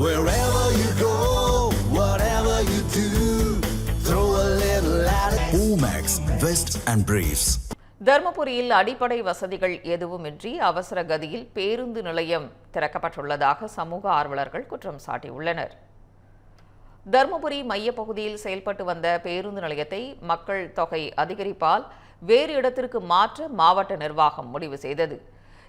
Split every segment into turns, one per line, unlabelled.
Wherever you go, whatever you do, throw a little at it. Omax, Vest and Briefs.
தர்மபுரியில் அடிப்படை வசதிகள் எதுவுமின்றி அவசர கதியில் பேருந்து நிலையம் திறக்கப்பட்டுள்ளதாக சமூக ஆர்வலர்கள் குற்றம் சாட்டியுள்ளனர். தர்மபுரி மையப்பகுதியில் செயல்பட்டு வந்த பேருந்து நிலையத்தை மக்கள் தொகை அதிகரிப்பால் வேறு இடத்திற்கு மாற்ற மாவட்ட நிர்வாகம் முடிவு செய்தது.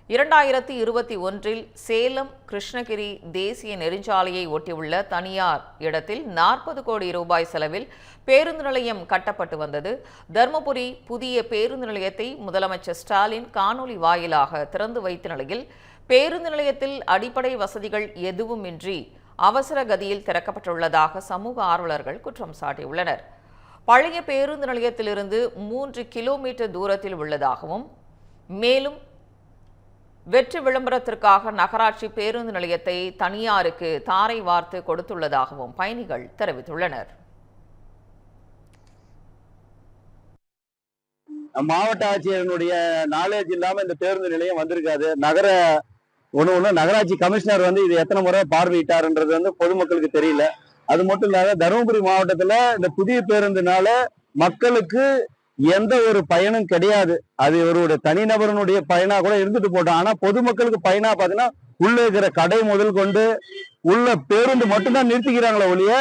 2021 சேலம் கிருஷ்ணகிரி தேசிய நெடுஞ்சாலையை ஒட்டியுள்ள தனியார் இடத்தில் 40 கோடி ரூபாய் செலவில் பேருந்து நிலையம் கட்டப்பட்டு வந்தது. தர்மபுரி புதிய பேருந்து நிலையத்தை முதலமைச்சர் ஸ்டாலின் காணொலி வாயிலாக திறந்து வைத்த நிலையில் பேருந்து நிலையத்தில் அடிப்படை வசதிகள் எதுவுமின்றி அவசர கதியில் திறக்கப்பட்டுள்ளதாக சமூக ஆர்வலர்கள் குற்றம் சாட்டியுள்ளனர். பழைய பேருந்து நிலையத்திலிருந்து 3 கிலோமீட்டர் தூரத்தில் உள்ளதாகவும் மேலும் வெற்றி விளம்பரத்திற்காக நகராட்சி பேருந்து நிலையத்தை தனியாருக்கு தாரை வார்த்து கொடுத்துள்ளதாகவும் பயணிகள் தெரிவித்துள்ளனர்.
மாவட்ட ஆட்சியருடைய நாலேஜ் இல்லாம இந்த பேருந்து நிலையம் வந்திருக்காது. நகராட்சி கமிஷனர் இது எத்தனை முறை பார்வையிட்டாருன்றது பொதுமக்களுக்கு தெரியல. அது மட்டும் இல்லாத தருமபுரி மாவட்டத்துல இந்த புதிய பேருந்துனால மக்களுக்கு எந்த ஒரு பயனும் கிடையாது. அது ஒரு தனிநபரனுடைய பயனா கூட இருந்துட்டு போட்டோம். ஆனா பொதுமக்களுக்கு பயனா பாத்தீங்கன்னா உள்ள இருக்கிற கடை முதல் கொண்டு உள்ள பேருந்து மட்டும்தான் நிறுத்திக்கிறாங்களே ஒழிய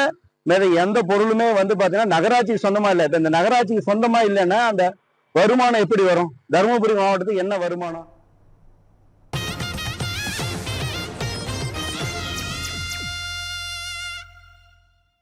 வேற எந்த பொருளுமே பாத்தீங்கன்னா நகராட்சிக்கு சொந்தமா இல்லை. இந்த நகராட்சிக்கு சொந்தமா இல்லைன்னா அந்த வருமானம் எப்படி வரும்? தருமபுரி மாவட்டத்துக்கு என்ன வருமானம்?